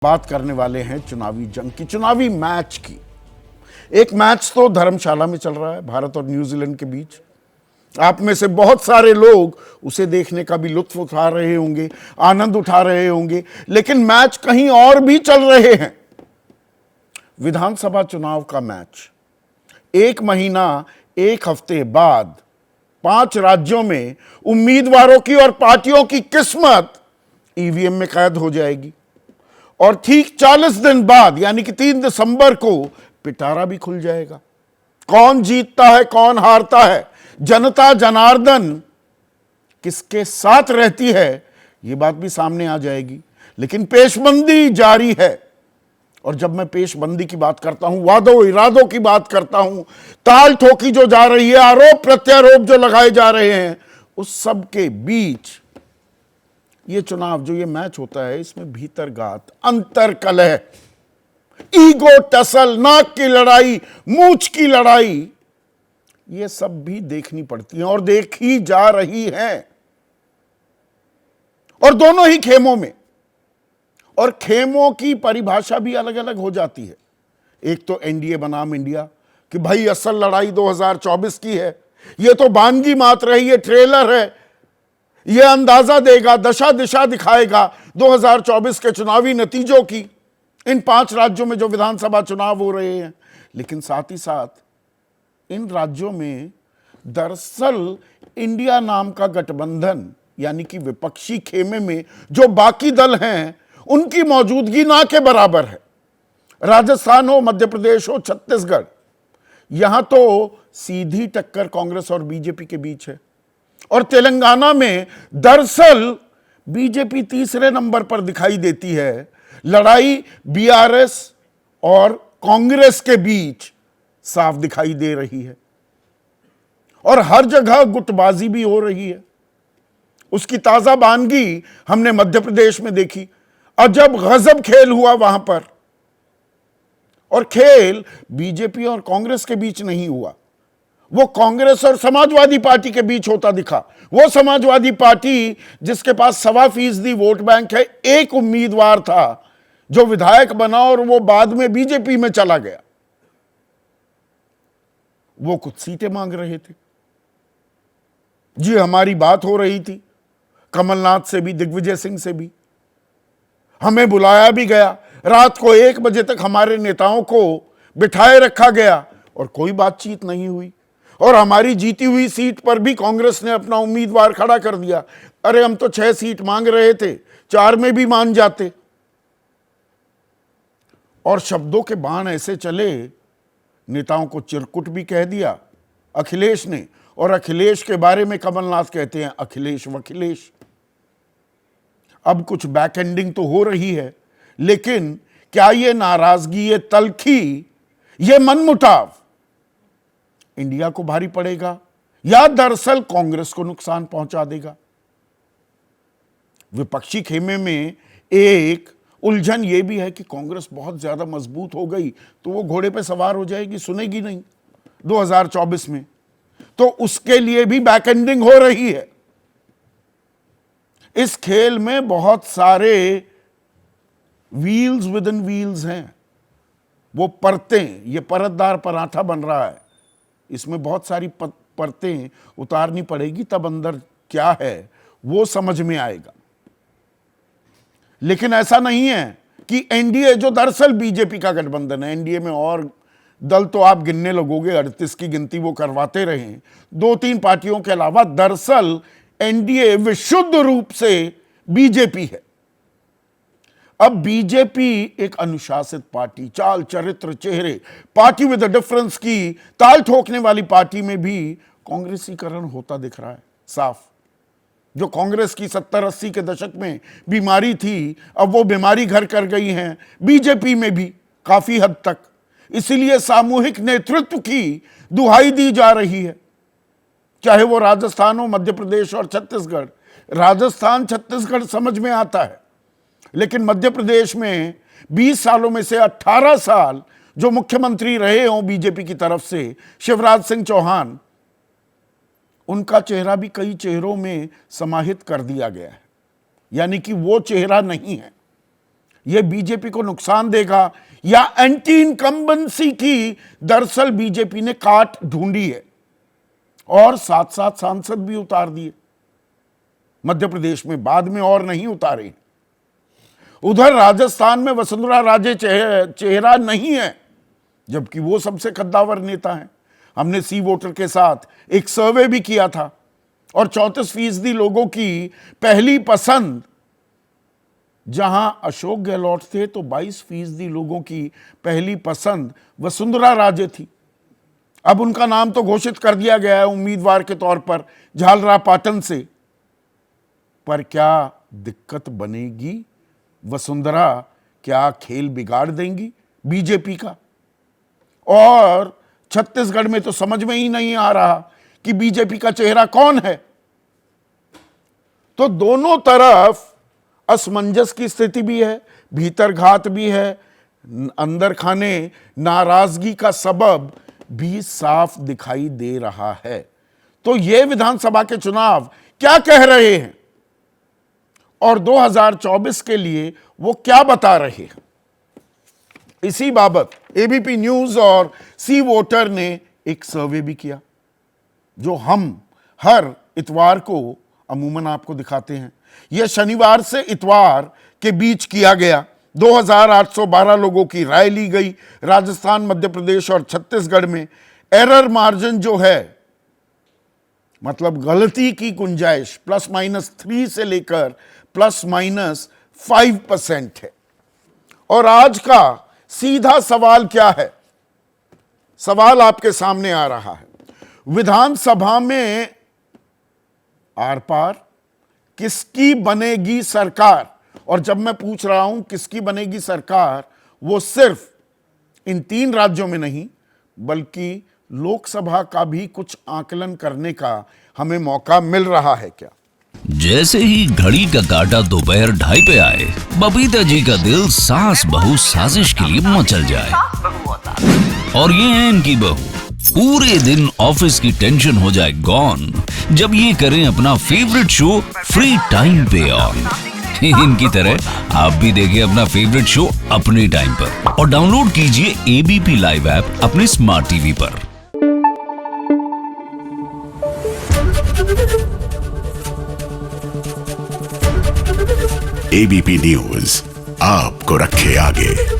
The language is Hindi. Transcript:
बात करने वाले हैं चुनावी जंग की, चुनावी मैच की। एक मैच तो धर्मशाला में चल रहा है भारत और न्यूजीलैंड के बीच। आप में से बहुत सारे लोग उसे देखने का भी लुत्फ उठा रहे होंगे, आनंद उठा रहे होंगे, लेकिन मैच कहीं और भी चल रहे हैं। विधानसभा चुनाव का मैच 1 महीना 1 हफ्ते बाद 5 राज्यों में उम्मीदवारों की और पार्टियों की किस्मत ईवीएम में कैद हो जाएगी और ठीक 40 दिन बाद यानी कि 3 दिसंबर को पिटारा भी खुल जाएगा। कौन जीतता है, कौन हारता है, जनता जनार्दन किसके साथ रहती है, यह बात भी सामने आ जाएगी। लेकिन पेशबंदी जारी है। और जब मैं पेशबंदी की बात करता हूं, वादों इरादों की बात करता हूं, ताल ठोकी जो जा रही है, आरोप प्रत्यारोप जो लगाए जा रहे हैं, उस सब के बीच ये चुनाव जो ये मैच होता है, इसमें भीतरघात, अंतरकलह, ईगो टसल, नाक की लड़ाई, मूंछ की लड़ाई, ये सब भी देखनी पड़ती है और देखी जा रही है। और दोनों ही खेमों में, और खेमों की परिभाषा भी अलग अलग हो जाती है। एक तो एनडीए बनाम इंडिया कि भाई असल लड़ाई 2024 की है, यह तो बानगी मात्र है, यह ट्रेलर है, यह अंदाजा देगा, दशा दिशा दिखाएगा 2024 के चुनावी नतीजों की इन 5 राज्यों में जो विधानसभा चुनाव हो रहे हैं। लेकिन साथ ही साथ इन राज्यों में दरअसल इंडिया नाम का गठबंधन यानी कि विपक्षी खेमे में जो बाकी दल हैं, उनकी मौजूदगी ना के बराबर है। राजस्थान हो, मध्य प्रदेश हो, छत्तीसगढ़, यहां तो सीधी टक्कर कांग्रेस और बीजेपी के बीच है। और तेलंगाना में दरअसल बीजेपी तीसरे नंबर पर दिखाई देती है। लड़ाई बीआरएस और कांग्रेस के बीच साफ दिखाई दे रही है और हर जगह गुटबाजी भी हो रही है। उसकी ताजा बानगी हमने मध्य प्रदेश में देखी। अजब गजब खेल हुआ वहां पर, और खेल बीजेपी और कांग्रेस के बीच नहीं हुआ, वो कांग्रेस और समाजवादी पार्टी के बीच होता दिखा। वो समाजवादी पार्टी जिसके पास 1.25% वोट बैंक है, एक उम्मीदवार था जो विधायक बना और वो बाद में बीजेपी में चला गया। वो कुछ सीटें मांग रहे थे। जी, हमारी बात हो रही थी कमलनाथ से भी, दिग्विजय सिंह से भी। हमें बुलाया भी गया, रात को 1 बजे तक हमारे नेताओं को बिठाए रखा गया और कोई बातचीत नहीं हुई। और हमारी जीती हुई सीट पर भी कांग्रेस ने अपना उम्मीदवार खड़ा कर दिया। अरे हम तो 6 सीट मांग रहे थे, 4 में भी मान जाते। और शब्दों के बाण ऐसे चले, नेताओं को चिरकुट भी कह दिया अखिलेश ने, और अखिलेश के बारे में कमलनाथ कहते हैं अखिलेश वखिलेश। अब कुछ बैक एंडिंग तो हो रही है, लेकिन क्या ये नाराजगी, ये तलखी, ये मनमुटाव इंडिया को भारी पड़ेगा या दरअसल कांग्रेस को नुकसान पहुंचा देगा? विपक्षी खेमे में एक उलझन यह भी है कि कांग्रेस बहुत ज्यादा मजबूत हो गई तो वो घोड़े पे सवार हो जाएगी, सुनेगी नहीं 2024 में, तो उसके लिए भी बैक एंडिंग हो रही है। इस खेल में बहुत सारे व्हील्स विद इन व्हील्स हैं, वो परतें, ये परतदार पराठा बन रहा है, इसमें बहुत सारी परतें उतारनी पड़ेगी, तब अंदर क्या है वो समझ में आएगा। लेकिन ऐसा नहीं है कि एनडीए, जो दरअसल बीजेपी का गठबंधन है, एनडीए में और दल तो आप गिनने लगोगे, 38 की गिनती वो करवाते रहे, 2-3 पार्टियों के अलावा दरअसल एनडीए विशुद्ध रूप से बीजेपी है। अब बीजेपी एक अनुशासित पार्टी, चाल चरित्र चेहरे, पार्टी विद अ डिफरेंस की ताल ठोकने वाली पार्टी में भी कांग्रेसीकरण होता दिख रहा है साफ। जो कांग्रेस की 70-80 के दशक में बीमारी थी, अब वो बीमारी घर कर गई हैं बीजेपी में भी काफी हद तक। इसीलिए सामूहिक नेतृत्व की दुहाई दी जा रही है, चाहे वो राजस्थान हो, मध्य प्रदेश और छत्तीसगढ़। राजस्थान छत्तीसगढ़ समझ में आता है, लेकिन मध्य प्रदेश में 20 सालों में से 18 साल जो मुख्यमंत्री रहे हों बीजेपी की तरफ से, शिवराज सिंह चौहान, उनका चेहरा भी कई चेहरों में समाहित कर दिया गया है, यानी कि वो चेहरा नहीं है। यह बीजेपी को नुकसान देगा या एंटी इनकम्बेंसी की दरअसल बीजेपी ने काट ढूंढी है और साथ साथ सांसद भी उतार दिए मध्य प्रदेश में, बाद में और नहीं उतारे। उधर राजस्थान में वसुंधरा राजे चेहरा नहीं है, जबकि वो सबसे कद्दावर नेता हैं। हमने सी वोटर के साथ एक सर्वे भी किया था और 34% लोगों की पहली पसंद जहां अशोक गहलोत थे तो 22% लोगों की पहली पसंद वसुंधरा राजे थी। अब उनका नाम तो घोषित कर दिया गया है उम्मीदवार के तौर पर झालरापाटन से, पर क्या दिक्कत बनेगी? वसुंधरा क्या खेल बिगाड़ देंगी बीजेपी का? और छत्तीसगढ़ में तो समझ में ही नहीं आ रहा कि बीजेपी का चेहरा कौन है। तो दोनों तरफ असमंजस की स्थिति भी है, भीतर घात भी है, अंदर खाने नाराजगी का सबब भी साफ दिखाई दे रहा है। तो ये विधानसभा के चुनाव क्या कह रहे हैं और 2024 के लिए वो क्या बता रहे हैं, इसी बाबत एबीपी न्यूज और सी वोटर ने एक सर्वे भी किया, जो हम हर इतवार को अमूमन आपको दिखाते हैं। यह शनिवार से इतवार के बीच किया गया। 2812 लोगों की राय ली गई। राजस्थान, मध्य प्रदेश और छत्तीसगढ़ में एरर मार्जिन जो है, मतलब गलती की गुंजाइश +-3 से लेकर +-5% है। और आज का सीधा सवाल क्या है? सवाल आपके सामने आ रहा है, विधानसभा में आर पार किसकी बनेगी सरकार? और जब मैं पूछ रहा हूं किसकी बनेगी सरकार, वो सिर्फ इन 3 राज्यों में नहीं बल्कि लोकसभा का भी कुछ आकलन करने का हमें मौका मिल रहा है क्या? जैसे ही घड़ी का काटा दोपहर 2:30 पे आए, बबीता जी का दिल सास बहू साजिश के लिए मचल जाए। और ये है इनकी बहू, पूरे दिन ऑफिस की टेंशन हो जाए गॉन जब ये करें अपना फेवरेट शो फ्री टाइम पे ऑन। इनकी तरह आप भी देखिए अपना फेवरेट शो अपने टाइम पर और डाउनलोड कीजिए एबीपी लाइव ऐप अपने स्मार्ट टीवी पर। एबीपी न्यूज आपको रखे आगे।